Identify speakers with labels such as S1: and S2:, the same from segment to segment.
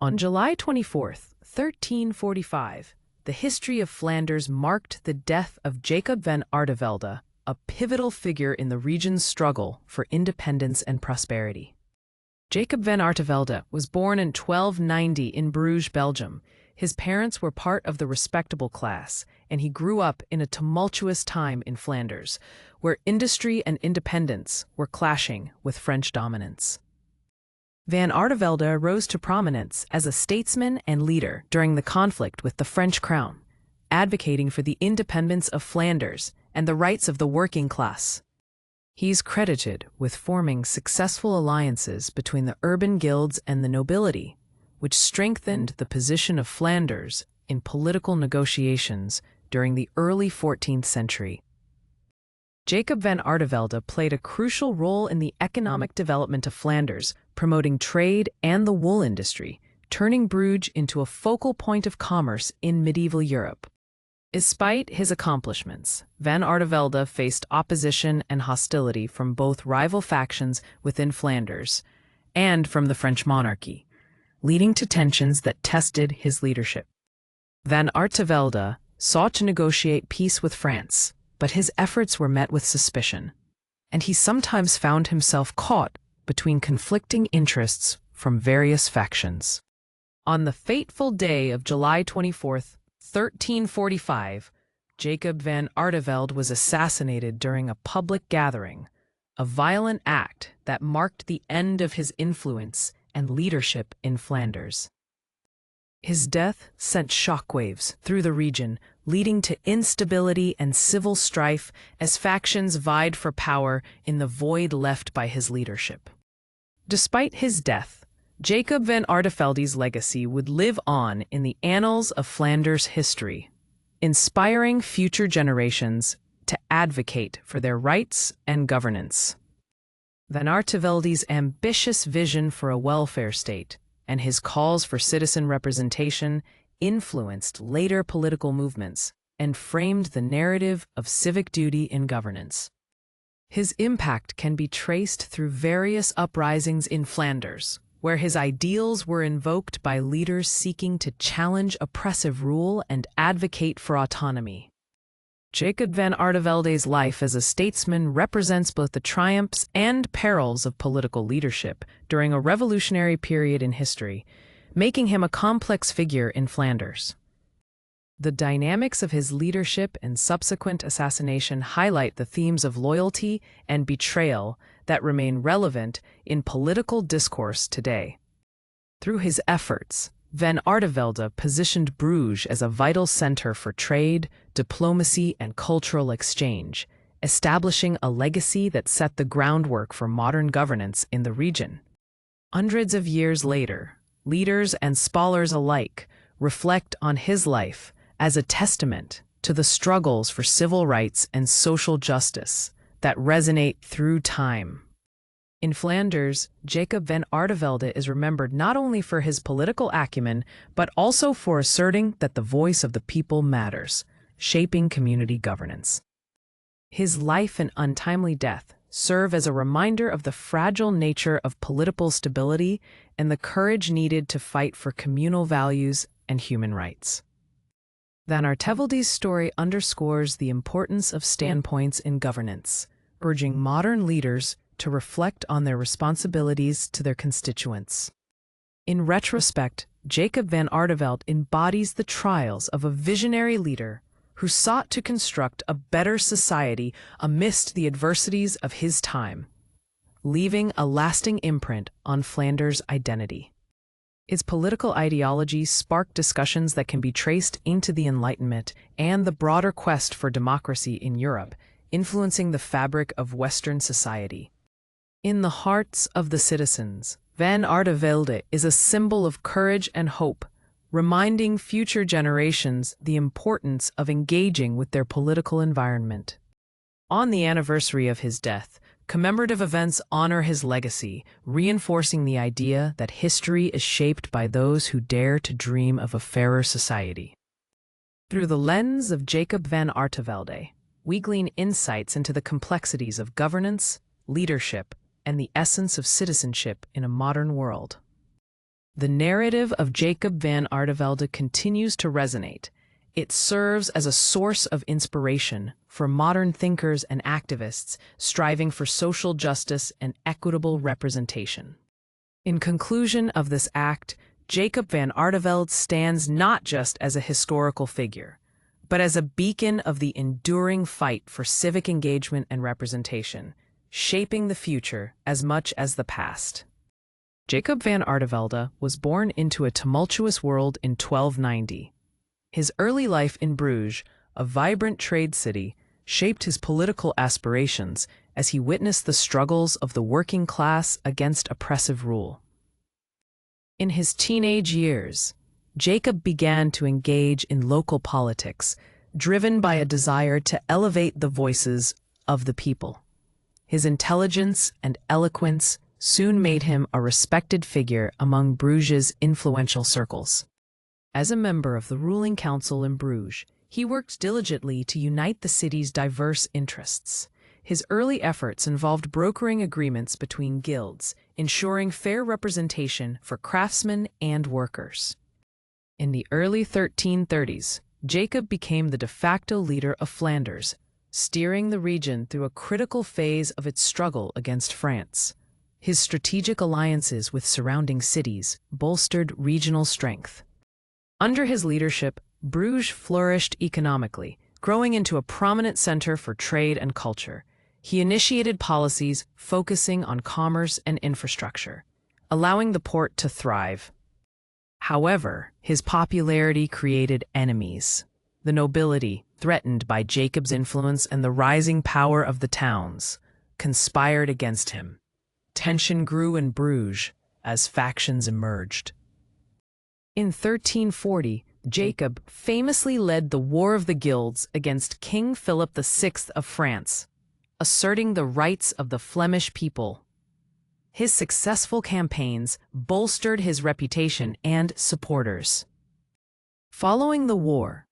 S1: On July 24, 1345, the history of Flanders marked the death of Jacob van Artevelde, a pivotal figure in the region's struggle for independence and prosperity. Jacob van Artevelde was born in 1290 in Bruges, Belgium. His parents were part of the respectable class, and he grew up in a tumultuous time in Flanders, where industry and independence were clashing with French dominance. Van Artevelde rose to prominence as a statesman and leader during the conflict with the French crown, advocating for the independence of Flanders and the rights of the working class. He's credited with forming successful alliances between the urban guilds and the nobility, which strengthened the position of Flanders in political negotiations during the early 14th century. Jacob van Artevelde played a crucial role in the economic development of Flanders, promoting trade and the wool industry, turning Bruges into a focal point of commerce in medieval Europe. Despite his accomplishments, van Artevelde faced opposition and hostility from both rival factions within Flanders and from the French monarchy, leading to tensions that tested his leadership. Van Artevelde sought to negotiate peace with France, but his efforts were met with suspicion, and he sometimes found himself caught between conflicting interests from various factions. On the fateful day of July 24th, 1345, Jacob van Artevelde was assassinated during a public gathering, a violent act that marked the end of his influence and leadership in Flanders. His death sent shockwaves through the region, leading to instability and civil strife as factions vied for power in the void left by his leadership. Despite his death, Jacob van Artevelde's legacy would live on in the annals of Flanders history, inspiring future generations to advocate for their rights and governance. Van Artevelde's ambitious vision for a welfare state and his calls for citizen representation influenced later political movements and framed the narrative of civic duty in governance. His impact can be traced through various uprisings in Flanders, where his ideals were invoked by leaders seeking to challenge oppressive rule and advocate for autonomy. Jacob van Artevelde's life as a statesman represents both the triumphs and perils of political leadership during a revolutionary period in history, making him a complex figure in Flanders. The dynamics of his leadership and subsequent assassination highlight the themes of loyalty and betrayal that remain relevant in political discourse today. Through his efforts, van Artevelde positioned Bruges as a vital center for trade, diplomacy, and cultural exchange, establishing a legacy that set the groundwork for modern governance in the region. Hundreds of years later, leaders and scholars alike reflect on his life as a testament to the struggles for civil rights and social justice that resonate through time. In Flanders, Jacob van Artevelde is remembered not only for his political acumen, but also for asserting that the voice of the people matters, shaping community governance. His life and untimely death serve as a reminder of the fragile nature of political stability and the courage needed to fight for communal values and human rights. Van Artevelde's story underscores the importance of standpoints in governance, urging modern leaders to reflect on their responsibilities to their constituents. In retrospect, Jacob van Artevelde embodies the trials of a visionary leader who sought to construct a better society amidst the adversities of his time, leaving a lasting imprint on Flanders' identity. Its political ideology sparked discussions that can be traced into the Enlightenment and the broader quest for democracy in Europe, influencing the fabric of Western society. In the hearts of the citizens, van Artevelde is a symbol of courage and hope, reminding future generations the importance of engaging with their political environment. On the anniversary of his death, commemorative events honor his legacy, reinforcing the idea that history is shaped by those who dare to dream of a fairer society. Through the lens of Jacob van Artevelde, we glean insights into the complexities of governance, leadership, and the essence of citizenship in a modern world. The narrative of Jacob van Artevelde continues to resonate. It serves as a source of inspiration for modern thinkers and activists striving for social justice and equitable representation. In conclusion of this act, Jacob van Artevelde stands not just as a historical figure, but as a beacon of the enduring fight for civic engagement and representation, shaping the future as much as the past. Jacob van Artevelde was born into a tumultuous world in 1290. His early life in Bruges, a vibrant trade city, shaped his political aspirations as he witnessed the struggles of the working class against oppressive rule. In his teenage years, Jacob began to engage in local politics, driven by a desire to elevate the voices of the people. His intelligence and eloquence soon made him a respected figure among Bruges' influential circles. As a member of the ruling council in Bruges, he worked diligently to unite the city's diverse interests. His early efforts involved brokering agreements between guilds, ensuring fair representation for craftsmen and workers. In the early 1330s, Jacob became the de facto leader of Flanders, steering the region through a critical phase of its struggle against France. His strategic alliances with surrounding cities bolstered regional strength. Under his leadership, Bruges flourished economically, growing into a prominent center for trade and culture. He initiated policies focusing on commerce and infrastructure, allowing the port to thrive. However, his popularity created enemies. The nobility, threatened by Jacob's influence and the rising power of the towns, conspired against him. Tension grew in Bruges as factions emerged. In 1340, Jacob famously led the War of the Guilds against King Philip VI of France, asserting the rights of the Flemish people. His successful campaigns bolstered his reputation and supporters. Following the war,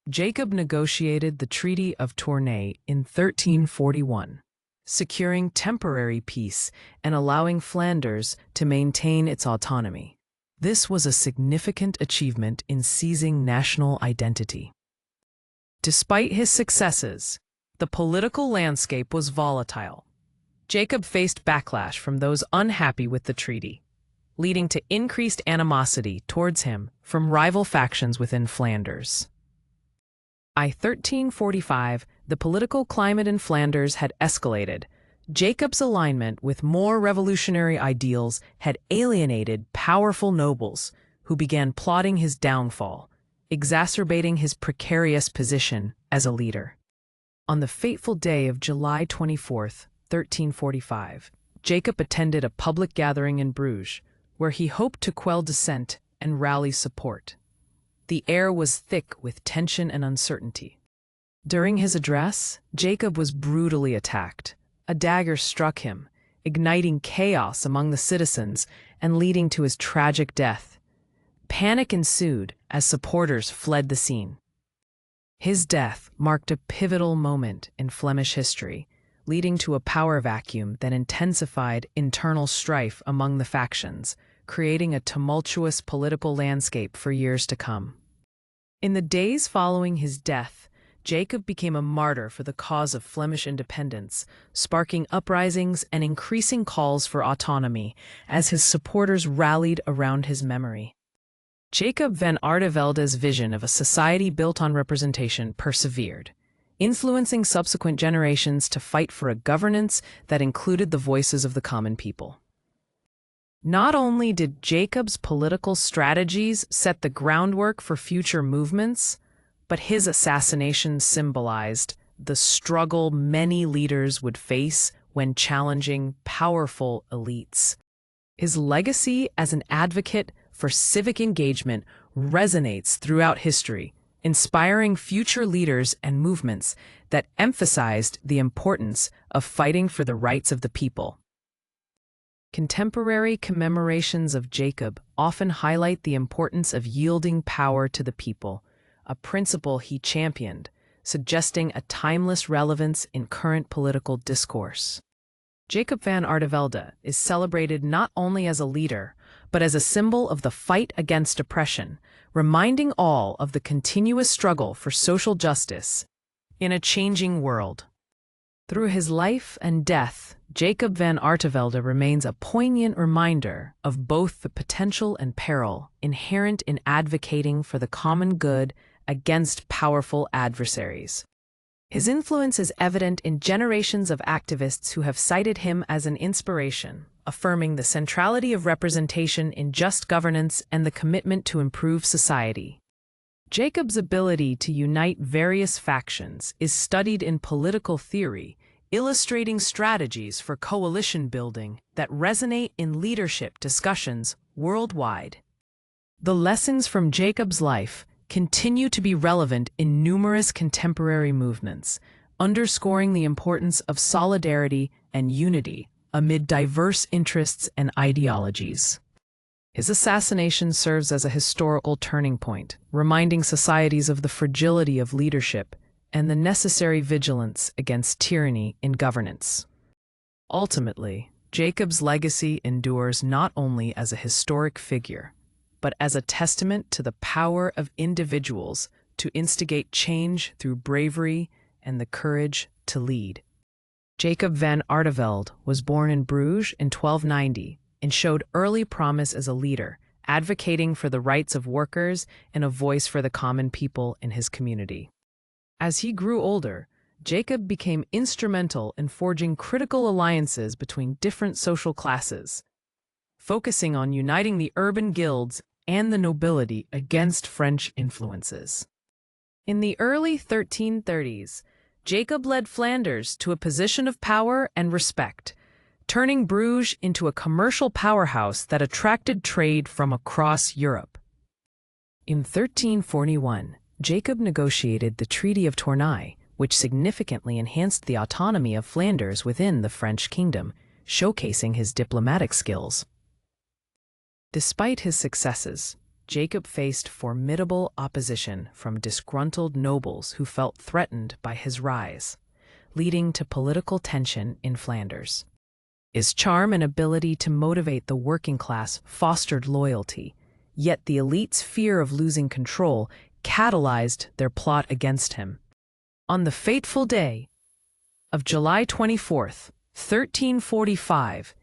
S1: Jacob negotiated the Treaty of Tournai in 1341, securing temporary peace and allowing Flanders to maintain its autonomy. This was a significant achievement in seizing national identity. Despite his successes, the political landscape was volatile. Jacob faced backlash from those unhappy with the treaty, leading to increased animosity towards him from rival factions within Flanders. By 1345, the political climate in Flanders had escalated. Jacob's alignment with more revolutionary ideals had alienated powerful nobles who began plotting his downfall, exacerbating his precarious position as a leader. On the fateful day of July 24, 1345, Jacob attended a public gathering in Bruges, where he hoped to quell dissent and rally support. The air was thick with tension and uncertainty. During his address, Jacob was brutally attacked. A dagger struck him, igniting chaos among the citizens and leading to his tragic death. Panic ensued as supporters fled the scene. His death marked a pivotal moment in Flemish history, leading to a power vacuum that intensified internal strife among the factions, creating a tumultuous political landscape for years to come. In the days following his death, Jacob became a martyr for the cause of Flemish independence, sparking uprisings and increasing calls for autonomy as his supporters rallied around his memory. Jacob van Artevelde's vision of a society built on representation persevered, influencing subsequent generations to fight for a governance that included the voices of the common people. Not only did Jacob's political strategies set the groundwork for future movements, but his assassination symbolized the struggle many leaders would face when challenging powerful elites. His legacy as an advocate for civic engagement resonates throughout history, inspiring future leaders and movements that emphasized the importance of fighting for the rights of the people. Contemporary commemorations of Jacob often highlight the importance of yielding power to the people, a principle he championed, suggesting a timeless relevance in current political discourse. Jacob van Artevelde is celebrated not only as a leader, but as a symbol of the fight against oppression, reminding all of the continuous struggle for social justice in a changing world. Through his life and death, Jacob van Artevelde remains a poignant reminder of both the potential and peril inherent in advocating for the common good against powerful adversaries. His influence is evident in generations of activists who have cited him as an inspiration, affirming the centrality of representation in just governance and the commitment to improve society. Jacob's ability to unite various factions is studied in political theory, illustrating strategies for coalition building that resonate in leadership discussions worldwide. The lessons from Jacob's life continue to be relevant in numerous contemporary movements, underscoring the importance of solidarity and unity amid diverse interests and ideologies. His assassination serves as a historical turning point, reminding societies of the fragility of leadership and the necessary vigilance against tyranny in governance. Ultimately, Jacob's legacy endures not only as a historic figure, but as a testament to the power of individuals to instigate change through bravery and the courage to lead. Jacob van Artevelde was born in Bruges in 1290 and showed early promise as a leader, advocating for the rights of workers and a voice for the common people in his community. As he grew older, Jacob became instrumental in forging critical alliances between different social classes, focusing on uniting the urban guilds and the nobility against French influences. In the early 1330s, Jacob led Flanders to a position of power and respect, turning Bruges into a commercial powerhouse that attracted trade from across Europe. In 1341, Jacob negotiated the Treaty of Tournai, which significantly enhanced the autonomy of Flanders within the French kingdom, showcasing his diplomatic skills. Despite his successes, Jacob faced formidable opposition from disgruntled nobles who felt threatened by his rise, leading to political tension in Flanders. His charm and ability to motivate the working class fostered loyalty, yet the elite's fear of losing control catalyzed their plot against him. On the fateful day of July 24th, 1345,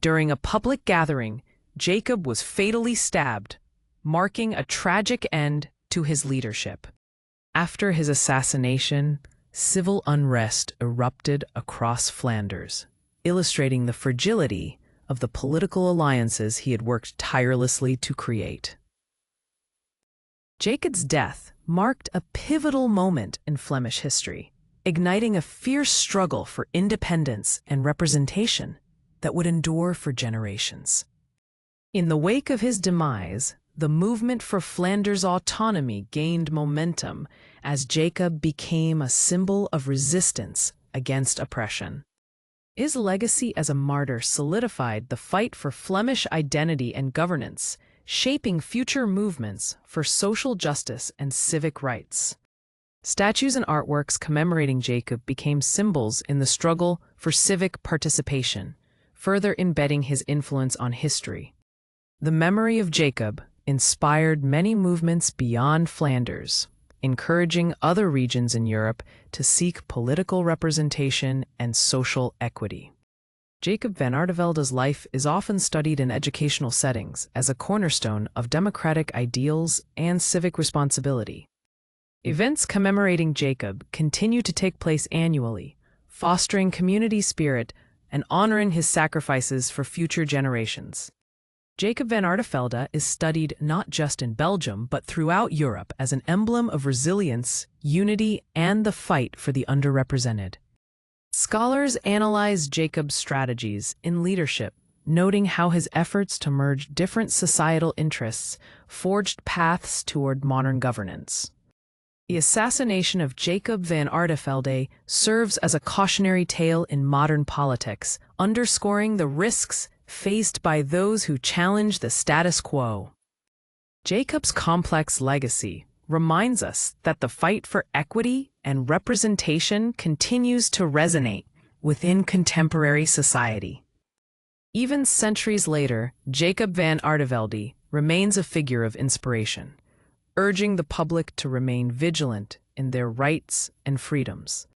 S1: during a public gathering, Jacob was fatally stabbed, marking a tragic end to his leadership. After his assassination, civil unrest erupted across Flanders, illustrating the fragility of the political alliances he had worked tirelessly to create. Jacob's death marked a pivotal moment in Flemish history, igniting a fierce struggle for independence and representation that would endure for generations. In the wake of his demise, the movement for Flanders autonomy gained momentum as Jacob became a symbol of resistance against oppression. His legacy as a martyr solidified the fight for Flemish identity and governance, shaping future movements for social justice and civic rights. Statues and artworks commemorating Jacob became symbols in the struggle for civic participation, further embedding his influence on history. The memory of Jacob inspired many movements beyond Flanders, encouraging other regions in Europe to seek political representation and social equity. Jacob van Artevelde's life is often studied in educational settings as a cornerstone of democratic ideals and civic responsibility. Events commemorating Jacob continue to take place annually, fostering community spirit and honoring his sacrifices for future generations. Jacob van Artevelde is studied not just in Belgium but throughout Europe as an emblem of resilience, unity, and the fight for the underrepresented. Scholars analyze Jacob's strategies in leadership, noting how his efforts to merge different societal interests forged paths toward modern governance. The assassination of Jacob van Artevelde serves as a cautionary tale in modern politics, underscoring the risks faced by those who challenge the status quo. Jacob's complex legacy reminds us that the fight for equity and representation continues to resonate within contemporary society. Even centuries later, Jacob van Artevelde remains a figure of inspiration, urging the public to remain vigilant in their rights and freedoms.